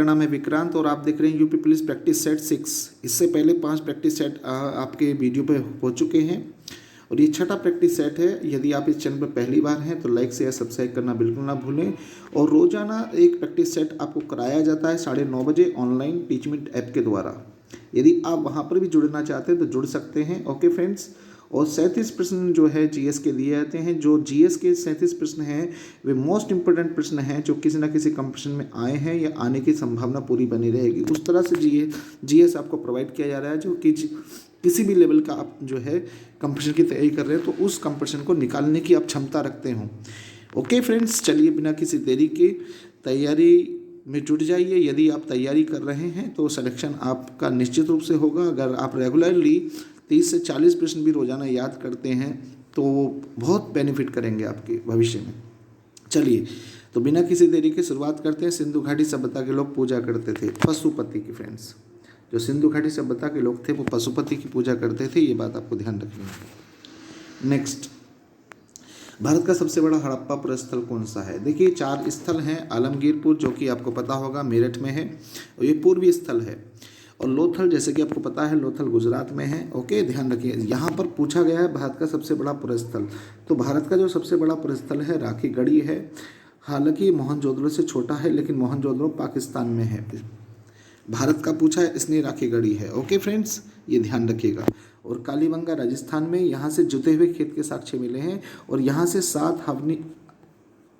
मेरा नाम है विक्रांत और आप देख रहे हैं यूपी पुलिस प्रैक्टिस सेट 6। इससे पहले 5 प्रैक्टिस सेट आपके वीडियो पे हो चुके हैं और ये छठा प्रैक्टिस सेट है। यदि आप इस चैनल पर पहली बार हैं तो लाइक शेयर सब्सक्राइब करना बिल्कुल ना भूलें। और रोज़ाना एक प्रैक्टिस सेट आपको कराया जाता है 9:30 बजे ऑनलाइन टीचमेंट ऐप के द्वारा। यदि आप वहाँ पर भी जुड़ना चाहते हैं तो जुड़ सकते हैं। Okay friends. और 37 प्रश्न जो है जीएस के दिए जाते हैं। जो जीएस के 37 प्रश्न हैं वे मोस्ट इंपॉर्टेंट प्रश्न हैं जो किसी ना किसी कंपटीशन में आए हैं या आने की संभावना पूरी बनी रहेगी। उस तरह से जीएस आपको प्रोवाइड किया जा रहा है जो कि किसी भी लेवल का आप जो है कंपटीशन की तैयारी कर रहे हैं तो उस कंपटीशन को निकालने की आप क्षमता रखते हो। ओके फ्रेंड्स, चलिए बिना किसी देरी के तैयारी में जुट जाइए। यदि आप तैयारी कर रहे हैं तो सिलेक्शन आपका निश्चित रूप से होगा। अगर आप रेगुलरली 30 से 40 प्रश्न भी रोज़ाना याद करते हैं तो वो बहुत बेनिफिट करेंगे आपके भविष्य में। चलिए तो बिना किसी देरी के शुरुआत करते हैं। सिंधु घाटी सभ्यता के लोग पूजा करते थे पशुपति की। फ्रेंड्स, जो सिंधु घाटी सभ्यता के लोग थे वो पशुपति की पूजा करते थे, ये बात आपको ध्यान रखनी है। नेक्स्ट, भारत का सबसे बड़ा हड़प्पा स्थल कौन सा है? देखिए 4 स्थल हैं। आलमगीरपुर जो कि आपको पता होगा मेरठ में है और ये पूर्वी स्थल है। और लोथल जैसे कि आपको पता है लोथल गुजरात में है। ओके, ध्यान रखिए। यहाँ पर पूछा गया है भारत का सबसे बड़ा पुरस्थल। तो भारत का जो सबसे बड़ा पुरस्थल है राखी गढ़ी है। हालांकि मोहनजोदड़ो से छोटा है लेकिन मोहनजोदड़ो पाकिस्तान में है। भारत का पूछा है इसलिए राखी गढ़ी है। ओके फ्रेंड्स, ये ध्यान रखिएगा। और कालीबंगा राजस्थान में, यहाँ से जुते हुए खेत के साक्ष्य मिले हैं और यहाँ से 7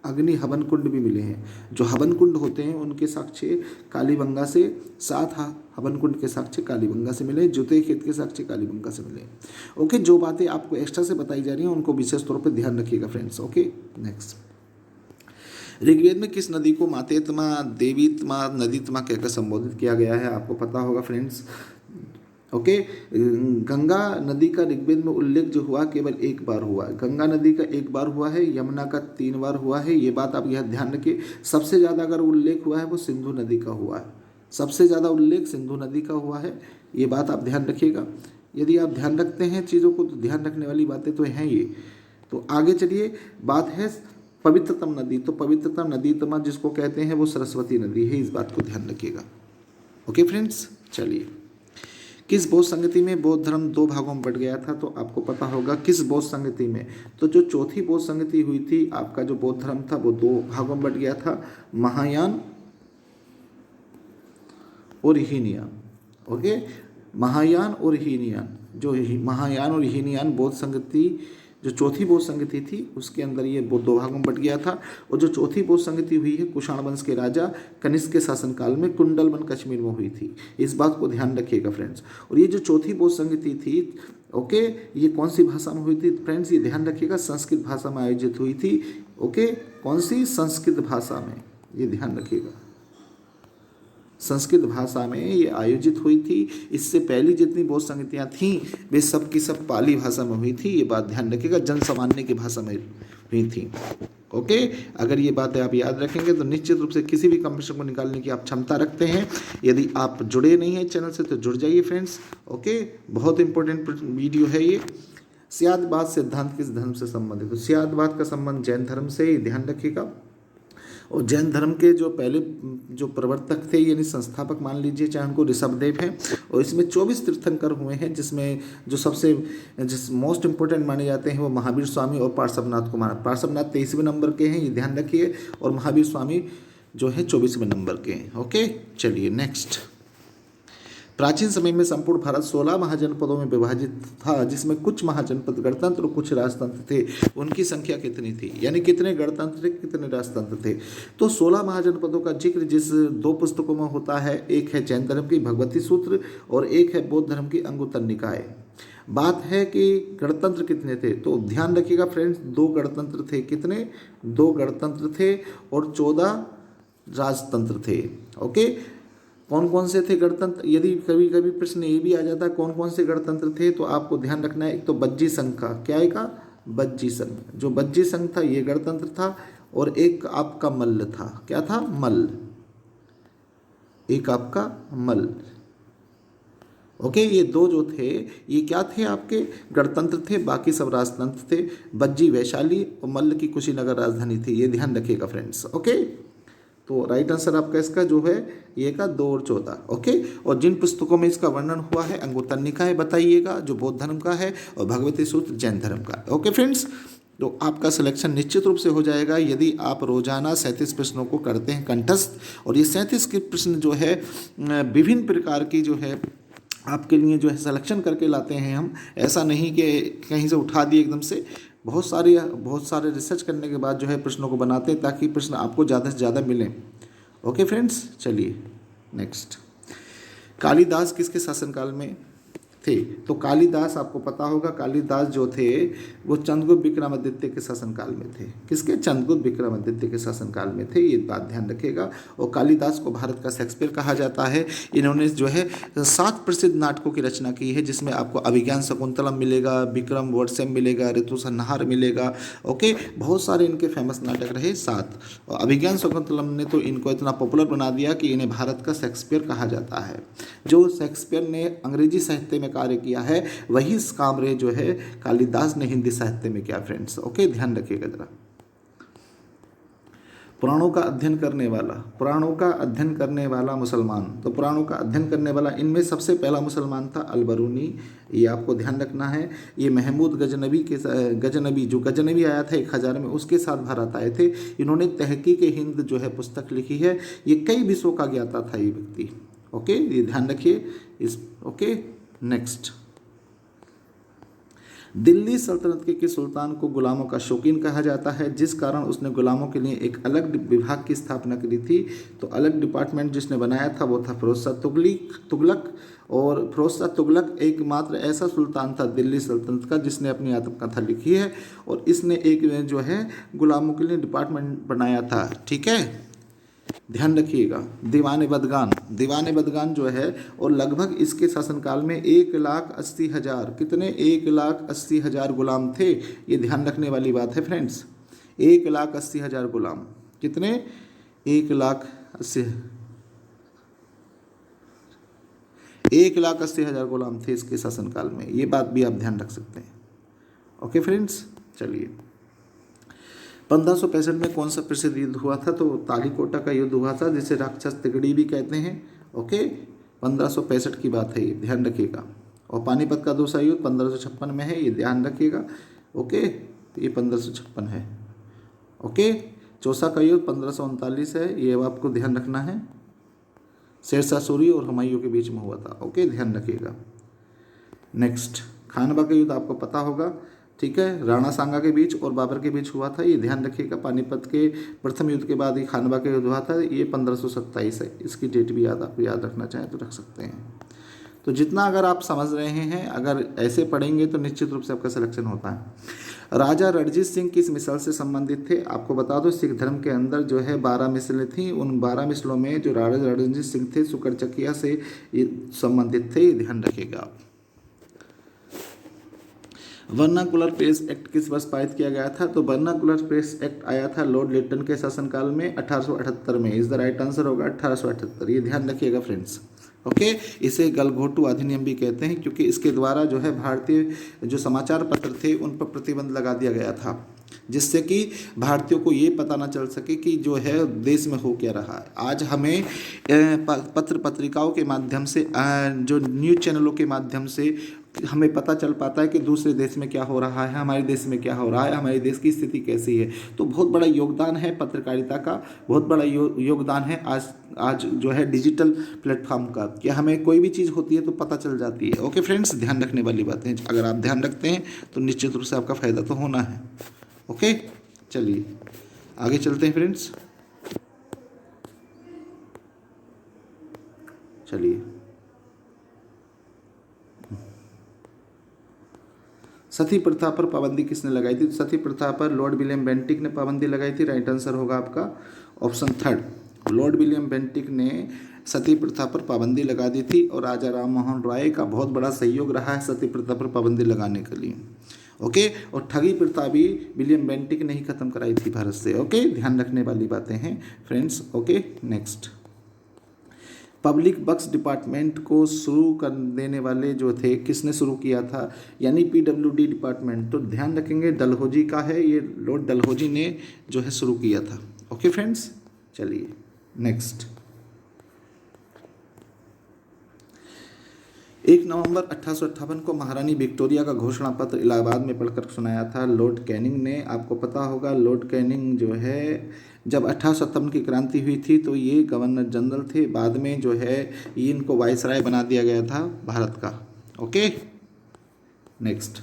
अग्नि हवन कुंड भी मिले हैं। जो हवन कुंड होते हैं उनके साक्ष्य कालीबंगा से, 7 हवन कुंड के साक्ष्य कालीबंगा से मिले, जुते खेत के साक्ष्य कालीबंगा से मिले। ओके, जो बातें आपको एक्स्ट्रा से बताई जा रही हैं उनको विशेष तौर पर ध्यान रखिएगा फ्रेंड्स। ओके, नेक्स्ट, ऋग्वेद में किस नदी को मातेत्मा, देवीत्मा, नदीत्मा कहकर संबोधित किया गया है? आपको पता होगा फ्रेंड्स। ओके, गंगा नदी का ऋग्वेद में उल्लेख जो हुआ केवल एक बार हुआ है। गंगा नदी का एक बार हुआ है, यमुना का 3 बार हुआ है। ये बात आप यह ध्यान रखिए। सबसे ज़्यादा अगर उल्लेख हुआ है वो सिंधु नदी का हुआ है। सबसे ज़्यादा उल्लेख सिंधु नदी का हुआ है, ये बात आप ध्यान रखिएगा। यदि आप ध्यान रखते हैं चीज़ों को तो ध्यान रखने वाली बातें तो हैं ये। तो आगे चलिए, बात है पवित्रतम नदी। तो पवित्रतम नदी जिसको कहते हैं वो सरस्वती नदी है, इस बात को ध्यान रखिएगा। ओके फ्रेंड्स, चलिए, किस बौद्ध संगति में बौद्ध धर्म 2 भागों में बट गया था? तो आपको पता होगा किस बौद्ध संगति में। तो जो चौथी बौद्ध संगति हुई थी, आपका जो बौद्ध धर्म था वो 2 भागों में बट गया था, महायान और हीनयान। ओके, महायान और हीनयान। जो महायान और हीनयान बौद्ध संगति, जो चौथी बौद्ध संगति थी उसके अंदर ये 2 भागों में बट गया था। और जो चौथी बौद्ध संगति हुई है कुषाण वंश के राजा कनिष्क के शासनकाल में कुंडलवन कश्मीर में हुई थी। इस बात को ध्यान रखिएगा फ्रेंड्स। और ये जो चौथी बौद्ध संगति थी, ओके, ये कौन सी भाषा में हुई थी फ्रेंड्स? ये ध्यान रखिएगा, संस्कृत भाषा में आयोजित हुई थी। ओके, कौन सी? संस्कृत भाषा में, ये ध्यान रखिएगा। संस्कृत भाषा में ये आयोजित हुई थी। इससे पहली जितनी बौद्ध संगतियाँ थीं वे सब की सब पाली भाषा में हुई थी, ये बात ध्यान रखिएगा। जन सामान्य की भाषा में हुई थी। ओके, अगर ये बातें आप याद रखेंगे तो निश्चित रूप से किसी भी कंपटीशन को निकालने की आप क्षमता रखते हैं। यदि आप जुड़े नहीं हैं चैनल से तो जुड़ जाइए फ्रेंड्स। ओके, बहुत इंपॉर्टेंट वीडियो है ये। स्यादवाद सिद्धांत किस धर्म से संबंधित? तो स्यादवाद का संबंध जैन धर्म से, ये ध्यान रखिएगा। और जैन धर्म के जो पहले जो प्रवर्तक थे यानी संस्थापक मान लीजिए चाहे उनको ऋषभदेव हैं। और इसमें 24 तीर्थंकर हुए हैं जिसमें जो मोस्ट इंपॉर्टेंट माने जाते हैं वो महावीर स्वामी और पार्श्वनाथ को माना। पार्श्वनाथ 23वें नंबर के हैं, ये ध्यान रखिए। और महावीर स्वामी जो है 24वें नंबर के हैं। ओके, चलिए नेक्स्ट, प्राचीन समय में संपूर्ण भारत 16 महाजनपदों में विभाजित था जिसमें कुछ महाजनपद गणतंत्र और कुछ राजतंत्र थे। उनकी संख्या कितनी थी? यानी कितने गणतंत्र थे, कितने राजतंत्र थे? तो 16 महाजनपदों का जिक्र जिस 2 पुस्तकों में होता है, एक है जैन धर्म की भगवती सूत्र और एक है बौद्ध धर्म की अंगुत्तर निकाय। बात है कि गणतंत्र कितने थे? तो ध्यान रखिएगा फ्रेंड्स, 2 गणतंत्र थे। कितने? 2 गणतंत्र थे और 14 राजतंत्र थे। ओके, कौन कौन से थे गणतंत्र? यदि कभी कभी प्रश्न ये भी आ जाता है कौन कौन से गणतंत्र थे, तो आपको ध्यान रखना है। एक तो बज्जी संघ का, क्या है का? बज्जी संघ। जो बज्जी संघ था ये गणतंत्र था। और एक आपका मल्ल था। क्या था? मल्ल। एक आपका मल्ल। ओके, ये 2 जो थे ये क्या थे? आपके गणतंत्र थे, बाकी सब राजतंत्र थे। बज्जी वैशाली और मल्ल की कुशीनगर राजधानी थी, ये ध्यान रखिएगा फ्रेंड्स। ओके, तो राइट आंसर आपका इसका जो है ये का 2 और 14। ओके, और जिन पुस्तकों में इसका वर्णन हुआ है, अंगुत्तर निकाय बताइएगा जो बौद्ध धर्म का है, और भगवती सूत्र जैन धर्म का। ओके फ्रेंड्स, तो आपका सिलेक्शन निश्चित रूप से हो जाएगा यदि आप रोजाना 37 प्रश्नों को करते हैं कंठस्थ। और ये 37 के प्रश्न जो है विभिन्न प्रकार की जो है आपके लिए जो है सिलेक्शन करके लाते हैं हम, ऐसा नहीं कि कहीं से उठा दिए एकदम से। बहुत सारे रिसर्च करने के बाद जो है प्रश्नों को बनाते हैं ताकि प्रश्न आपको ज़्यादा से ज़्यादा मिलें। ओके फ्रेंड्स, चलिए नेक्स्ट। कालिदास किसके शासनकाल में थे? तो कालिदास आपको पता होगा, कालिदास जो थे वो चंद्रगुप्त विक्रमादित्य के शासनकाल में थे। किसके? चंद्रगुप्त विक्रमादित्य के शासनकाल में थे, ये बात ध्यान रखिएगा। और कालिदास को भारत का शेक्सपियर कहा जाता है। इन्होंने जो है 7 प्रसिद्ध नाटकों की रचना की है, जिसमें आपको अभिज्ञान शकुंतलम मिलेगा, विक्रम वर्षम मिलेगा, ऋतु संहार मिलेगा। ओके, बहुत सारे इनके फेमस नाटक रहे 7। और अभिज्ञान शकुंतलम ने तो इनको इतना पॉपुलर बना दिया कि इन्हें भारत का शेक्सपियर कहा जाता है। जो शेक्सपियर ने अंग्रेजी साहित्य में कार्य किया है, वही काम रे जो है कालिदास ने हिंदी साहित्य में किया फ्रेंड्स। ओके, ध्यान रखिएगा जरा। पुराणों का अध्ययन करने वाला मुसलमान, तो पुराणों का अध्ययन करने वाला इनमें सबसे पहला मुसलमान था अलबरूनी, ये आपको ध्यान रखना है। ये महमूद गजनबी जो गजनबी आया था 1000 में, उसके साथ भारत आए थे। इन्होंने तहकीक हिंद जो है पुस्तक लिखी है। ये कई विषयों का ज्ञाता था ये व्यक्ति। ओके, ये ध्यान रखिए इस। Okay, next. दिल्ली सल्तनत के सुल्तान को गुलामों का शौकीन कहा जाता है, जिस कारण उसने गुलामों के लिए एक अलग विभाग की स्थापना करी थी। तो अलग डिपार्टमेंट जिसने बनाया था वो था फिरोज शाह तुगलक। और फिरोज शाह तुगलक एकमात्र ऐसा सुल्तान था दिल्ली सल्तनत का जिसने अपनी आत्मकथा लिखी है, और इसने एक जो है गुलामों के लिए डिपार्टमेंट बनाया था। ठीक है, ध्यान रखिएगा। दीवाने बदगान जो है, और लगभग इसके शासनकाल में 1,80,000 कितने 1,80,000 गुलाम थे। ये ध्यान रखने वाली बात है फ्रेंड्स। 1,80,000 गुलाम, कितने 1,80,000 गुलाम थे इसके शासनकाल में। ये बात भी आप ध्यान रख सकते हैं। ओके फ्रेंड्स, चलिए। 1565 में कौन सा प्रसिद्ध युद्ध हुआ था? तो तालीकोटा का युद्ध हुआ था, जिसे राक्षस तिगड़ी भी कहते हैं। ओके, 1565 की बात है, ये ध्यान रखिएगा। और पानीपत का दूसरा युद्ध 1556 में है, ये ध्यान रखिएगा। ओके, तो ये 1556 है। ओके, चौसा का युद्ध 1539 है, ये आपको ध्यान रखना है। शेरशाह सूरी और हुमायूं के बीच में हुआ था। ओके, ध्यान रखिएगा। नेक्स्ट, खानवा का युद्ध आपको पता होगा। ठीक है, राणा सांगा के बीच और बाबर के बीच हुआ था, ये ध्यान रखिएगा। पानीपत के प्रथम युद्ध के बाद ही खानवा का युद्ध हुआ था, ये 1527 है। इसकी डेट भी आप याद रखना चाहें तो रख सकते हैं। तो जितना अगर आप समझ रहे हैं, अगर ऐसे पढ़ेंगे तो निश्चित रूप से आपका सिलेक्शन होता है। राजा रणजीत सिंह किस मिसल से संबंधित थे? आपको बता दो, सिख धर्म के अंदर जो है 12 मिसलें थीं। उन 12 मिसलों में जो राजा रणजीत सिंह थे सुकरचकिया से ये संबंधित थे, ये ध्यान रखिएगा आप। वर्नाकुलर प्रेस एक्ट किस वर्ष पारित किया गया था? तो वर्नाकुलर प्रेस एक्ट आया था लॉर्ड लिटन के शासनकाल में 1878 में। इस द राइट आंसर होगा 1878, ये ध्यान रखिएगा फ्रेंड्स। ओके, इसे गलघोटू अधिनियम भी कहते हैं, क्योंकि इसके द्वारा जो है भारतीय जो समाचार पत्र थे उन पर प्रतिबंध लगा दिया गया था, जिससे कि भारतीयों को ये पता ना चल सके कि जो है देश में हो क्या रहा है। आज हमें पत्र पत्रिकाओं के माध्यम से, जो न्यूज़ चैनलों के माध्यम से हमें पता चल पाता है कि दूसरे देश में क्या हो रहा है, हमारे देश में क्या हो रहा है, हमारे देश की स्थिति कैसी है। तो बहुत बड़ा योगदान है पत्रकारिता का, बहुत बड़ा योगदान है आज जो है डिजिटल प्लेटफॉर्म का, कि हमें कोई भी चीज़ होती है तो पता चल जाती है। ओके फ्रेंड्स, ध्यान रखने वाली बातें अगर आप ध्यान रखते हैं तो निश्चित रूप से आपका फ़ायदा तो होना है। ओके, चलिए आगे चलते हैं फ्रेंड्स। चलिए, सती प्रथा पर पाबंदी किसने लगाई थी? सती प्रथा पर लॉर्ड विलियम बेंटिक ने पाबंदी लगाई थी। राइट आंसर होगा आपका ऑप्शन 3, लॉर्ड विलियम बेंटिक ने सती प्रथा पर पाबंदी लगा दी थी। और राजा राम मोहन राय का बहुत बड़ा सहयोग रहा है सती प्रथा पर पाबंदी लगाने के लिए। ओके, और ठगी प्रथा भी विलियम बेंटिक ने ही खत्म कराई थी भारत से। ओके, ध्यान रखने वाली बातें हैं friends. Okay, next. Public works department को शुरू कर देने वाले जो थे, किसने शुरू किया था? यानी PWD डिपार्टमेंट। तो ध्यान रखेंगे डलहौजी का है, ये लॉर्ड डलहौजी ने जो है शुरू किया था। ओके फ्रेंड्स, चलिए नेक्स्ट, 1 नवंबर 1858 को महारानी विक्टोरिया का घोषणा पत्र इलाहाबाद में पढ़कर सुनाया था लॉर्ड कैनिंग ने। आपको पता होगा लॉर्ड कैनिंग जो है जब 1857 की क्रांति हुई थी तो ये गवर्नर जनरल थे, बाद में जो है ये इनको वाइसराय बना दिया गया था भारत का। ओके, नेक्स्ट,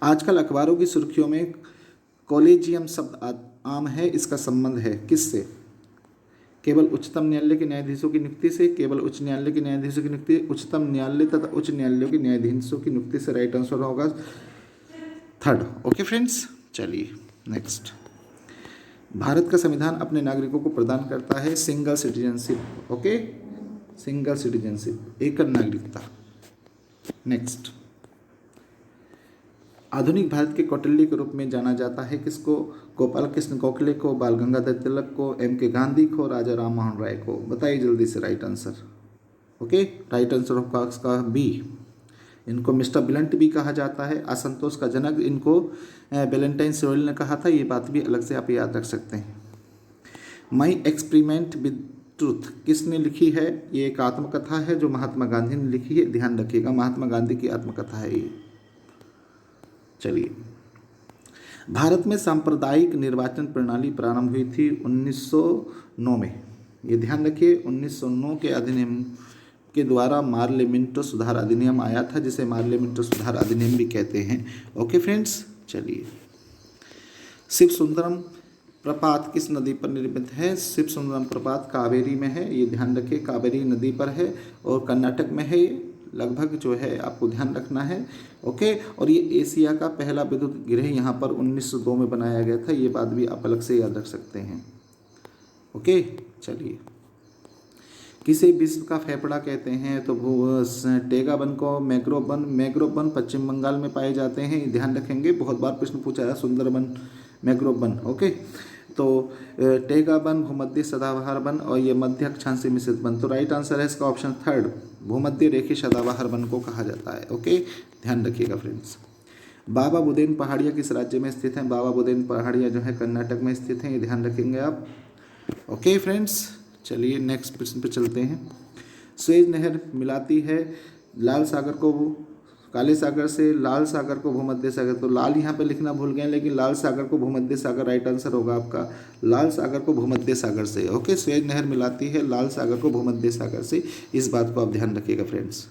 आजकल अखबारों की सुर्खियों में कॉलेजियम शब्द आम है, इसका संबंध है किससे? केवल उच्चतम न्यायालय के न्यायाधीशों की नियुक्ति से, केवल उच्च न्यायालय के न्यायाधीशों की नियुक्ति, उच्चतम न्यायालय तथा उच्च न्यायालयों के न्यायाधीशों की नियुक्ति से। राइट आंसर होगा थर्ड। ओके फ्रेंड्स, चलिए नेक्स्ट, भारत का संविधान अपने नागरिकों को प्रदान करता है single citizenship. Okay, single citizenship, एकल नागरिकता। नेक्स्ट, आधुनिक भारत के कौटिल्य के रूप में जाना जाता है किसको? गोपाल कृष्ण गोखले को, बाल गंगाधर तिलक को, M.K. गांधी को, राजा राम मोहन राय को। बताइए जल्दी से right answer. Okay, right answer होगा इसका बी। इनको मिस्टर ब्लंट भी कहा जाता है। असंतोष का जनक इनको वैलेंटाइन सोरेल ने कहा था, ये बात भी अलग से आप याद रख सकते हैं। माई एक्सपेरिमेंट विद ट्रूथ किसने लिखी है? ये एक आत्मकथा है जो महात्मा गांधी ने लिखी है, ध्यान रखिएगा महात्मा गांधी की आत्मकथा है ये। चलिए, भारत में सांप्रदायिक निर्वाचन प्रणाली प्रारंभ हुई थी 1909 में। ये ध्यान रखिए, 1909 के अधिनियम के द्वारा मार्लेमिंटो सुधार अधिनियम आया था, जिसे मार्लेमिंटो सुधार अधिनियम भी कहते हैं। ओके फ्रेंड्स, चलिए, शिव सुंदरम प्रपात किस नदी पर निर्मित है? शिव सुंदरम प्रपात कावेरी में है, ये ध्यान रखिए, कावेरी नदी पर है और कर्नाटक में है ये, लगभग जो है आपको ध्यान रखना है। ओके, और ये एशिया का पहला विद्युत गृह यहाँ पर 1902 में बनाया गया था, ये बात भी आप अलग से याद रख सकते हैं। ओके, चलिए, किसे विश्व का फेफड़ा कहते हैं? तो टेगा वन को मैग्रोव वन पश्चिम बंगाल में पाए जाते हैं, ध्यान रखेंगे, बहुत बार प्रश्न पूछा है, सुंदरबन, मैग्रोव वन। ओके, तो टेगा वन, भूमध्य सदाबहार वन और ये मध्य अक्षांशीय मिश्रित वन। तो राइट आंसर है इसका ऑप्शन थर्ड, भूमध्य रेखीय सदाबहार वन को कहा जाता है। ओके, ध्यान रखिएगा फ्रेंड्स। बाबा बुदेन पहाड़ियाँ किस राज्य में स्थित हैं? बाबा बुदेन पहाड़ियाँ जो है कर्नाटक में स्थित हैं, ये ध्यान रखेंगे आप। ओके फ्रेंड्स, चलिए नेक्स्ट प्रश्न पे चलते हैं। सुएज नहर मिलाती है लाल सागर को काले सागर से, लाल सागर को भूमध्य सागर। तो लाल यहाँ पे लिखना भूल गए, लेकिन लाल सागर को भूमध्य सागर राइट आंसर होगा आपका, लाल सागर को भूमध्य सागर से। ओके, सुएज नहर मिलाती है लाल सागर को भूमध्य सागर से, इस बात को आप ध्यान रखिएगा फ्रेंड्स।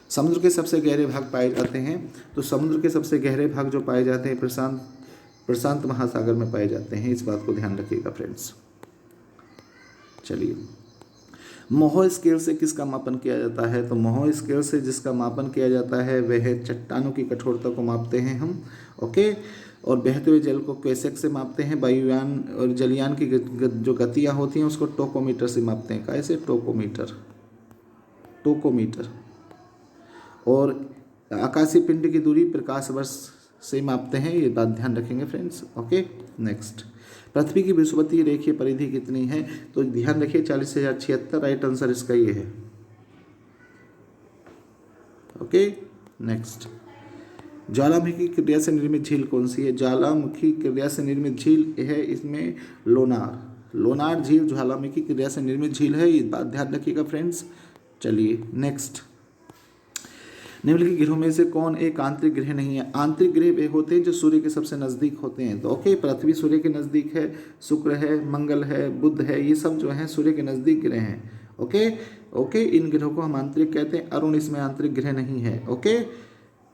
समुद्र के सबसे गहरे भाग पाए जाते हैं, तो समुद्र के सबसे गहरे भाग जो पाए जाते हैं प्रशांत महासागर में पाए जाते हैं, इस बात को ध्यान रखिएगा फ्रेंड्स। चलिए, मोहो स्केल से किसका मापन किया जाता है? तो मोहो स्केल से जिसका मापन किया जाता है वह चट्टानों की कठोरता को मापते हैं हम। ओके, और बहते हुए जल को क्वेसेक से मापते हैं। वायुयान और जलयान की जो गतियाँ होती हैं उसको टोकोमीटर से मापते हैं। कैसे? टोकोमीटर। और आकाशीय पिंड की दूरी प्रकाश वर्ष से मापते हैं, ये बात ध्यान रखेंगे फ्रेंड्स। ओके, नेक्स्ट, पृथ्वी की विषुवतीय रेखीय परिधि कितनी है? तो ध्यान रखिए 40,076, राइट आंसर इसका ये है। ओके, नेक्स्ट, ज्वालामुखी क्रिया से निर्मित झील कौन सी है? ज्वालामुखी क्रिया से निर्मित झील है इसमें लोनार झील ज्वालामुखी क्रिया से निर्मित झील है, ये बात ध्यान रखिएगा फ्रेंड्स। चलिए नेक्स्ट, निम्नलिखित ग्रहों में से कौन एक आंतरिक ग्रह नहीं है? आंतरिक ग्रह वे होते हैं जो सूर्य के सबसे नज़दीक होते हैं। तो ओके, पृथ्वी सूर्य के नज़दीक है, शुक्र है, मंगल है, बुध है, ये सब जो हैं सूर्य के नज़दीक ग्रह हैं। ओके, इन ग्रहों को हम आंतरिक कहते हैं। अरुण इसमें आंतरिक ग्रह नहीं है। ओके,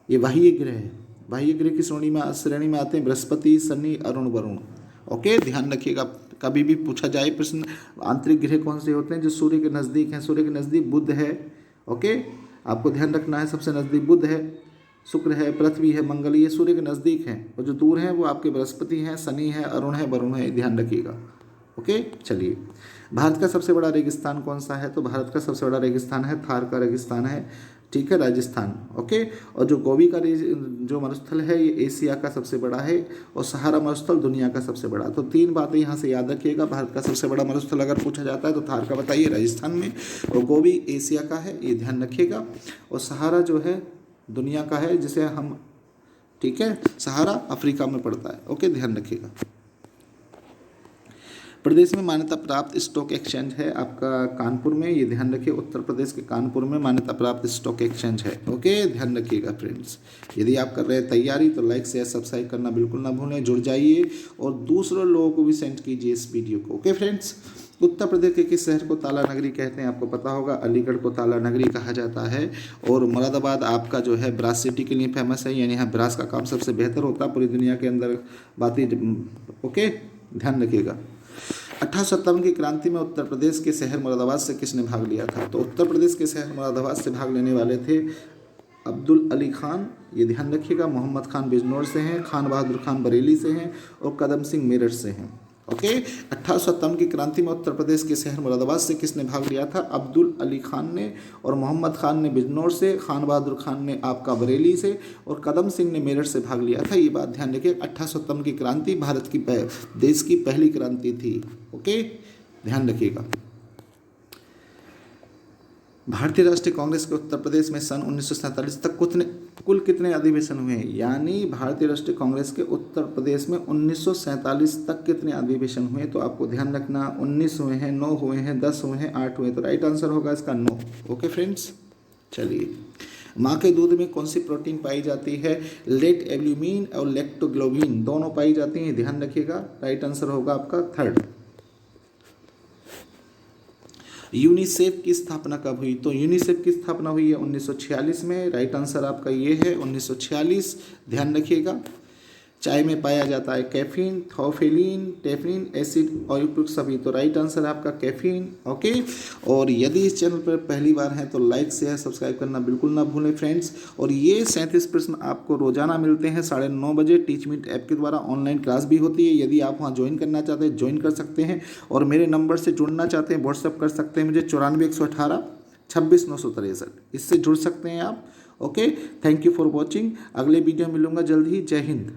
ये बाह्य ग्रह है, बाह्य ग्रह की श्रेणी में आते हैं बृहस्पति, शनि, अरुण, वरुण। ओके, ध्यान रखिएगा, कभी भी पूछा जाए प्रश्न आंतरिक ग्रह कौन से होते हैं जो सूर्य के नज़दीक हैं? सूर्य के नज़दीक बुध है। ओके, आपको ध्यान रखना है, सबसे नज़दीक बुध है, शुक्र है, पृथ्वी है, मंगल, ये सूर्य के नज़दीक हैं, और जो दूर हैं वो आपके बृहस्पति हैं, शनि है, अरुण है, वरुण है, ध्यान रखिएगा। ओके, चलिए, भारत का सबसे बड़ा रेगिस्तान कौन सा है? तो भारत का सबसे बड़ा रेगिस्तान है थार का रेगिस्तान है, ठीक है, राजस्थान। ओके, और जो गोबी का जो मरुस्थल है ये एशिया का सबसे बड़ा है, और सहारा मरुस्थल दुनिया का सबसे बड़ा। तो 3 बातें यहाँ से याद रखिएगा। भारत का सबसे बड़ा मरुस्थल अगर पूछा जाता है तो थार का बताइए, राजस्थान में, और गोबी एशिया का है, ये ध्यान रखिएगा, और सहारा जो है दुनिया का है, जिसे हम, ठीक है, सहारा अफ्रीका में पड़ता है। ओके, ध्यान रखिएगा। प्रदेश में मान्यता प्राप्त स्टॉक एक्सचेंज है आपका कानपुर में, ये ध्यान रखिए, उत्तर प्रदेश के कानपुर में मान्यता प्राप्त स्टॉक एक्सचेंज है। ओके, ध्यान रखिएगा फ्रेंड्स। यदि आप कर रहे हैं तैयारी तो लाइक शेयर सब्सक्राइब करना बिल्कुल ना भूलें, जुड़ जाइए और दूसरों लोगों को भी सेंड कीजिए इस वीडियो को। ओके फ्रेंड्स, उत्तर प्रदेश के किस शहर को ताला नगरी कहते हैं? आपको पता होगा, अलीगढ़ को ताला नगरी कहा जाता है। और मुरादाबाद आपका जो है ब्रास सिटी के लिए फेमस है, यानी यहाँ ब्रास का काम सबसे बेहतर होता है पूरी दुनिया के अंदर बात ही। ओके, ध्यान रखिएगा। 1857 की क्रांति में उत्तर प्रदेश के शहर मुरादाबाद से किसने भाग लिया था? तो उत्तर प्रदेश के शहर मुरादाबाद से भाग लेने वाले थे अब्दुल अली खान, ये ध्यान रखिएगा। मोहम्मद खान बिजनौर से हैं, खान बहादुर खान बरेली से हैं और कदम सिंह मेरठ से हैं। ओके, 1857 की क्रांति में उत्तर प्रदेश के शहर मुरादाबाद से किसने भाग लिया था? अब्दुल अली खान ने, और मोहम्मद खान ने बिजनौर से, खान बहादुर खान ने आपका बरेली से और कदम सिंह ने मेरठ से भाग लिया था। ये बात ध्यान रखिए, 1857 की क्रांति भारत की देश की पहली क्रांति थी। ओके, ध्यान रखिएगा। भारतीय राष्ट्रीय कांग्रेस के उत्तर प्रदेश में सन 1947 तक कुल कितने अधिवेशन हुए हैं? यानी भारतीय राष्ट्रीय कांग्रेस के उत्तर प्रदेश में 1947 तक कितने अधिवेशन हुए? तो आपको ध्यान रखना, 19 हुए हैं, 9 हुए हैं, 10 हुए हैं, 8 हुए हैं। तो राइट आंसर होगा इसका 9। ओके फ्रेंड्स, चलिए। माँ के दूध में कौन सी प्रोटीन पाई जाती है? लेट एल्यूमिन और लेक्टोग्लोबिन दोनों पाई जाती हैं, ध्यान रखिएगा। राइट आंसर होगा आपका 3rd। यूनिसेफ की स्थापना कब हुई? तो यूनिसेफ की स्थापना हुई है 1946 में। राइट आंसर आपका ये है 1946, ध्यान रखिएगा। चाय में पाया जाता है कैफीन, थॉफेलिन, टेफिन, एसिड और उपयुक्त सभी। तो राइट आंसर आपका कैफीन। ओके, और यदि इस चैनल पर पहली बार हैं तो लाइक शेयर सब्सक्राइब करना बिल्कुल ना भूलें फ्रेंड्स। और ये 37 प्रश्न आपको रोजाना मिलते हैं 9:30 बजे टीचमिट ऐप के द्वारा। ऑनलाइन क्लास भी होती है, यदि आप वहाँ ज्वाइन करना चाहते हैं ज्वाइन कर सकते हैं। और मेरे नंबर से जुड़ना चाहते हैं व्हाट्सअप कर सकते हैं मुझे 94 118 26 963, इससे जुड़ सकते हैं आप। Okay, thank you for watching. अगले वीडियो मिलूंगा जल्द ही। जय हिंद।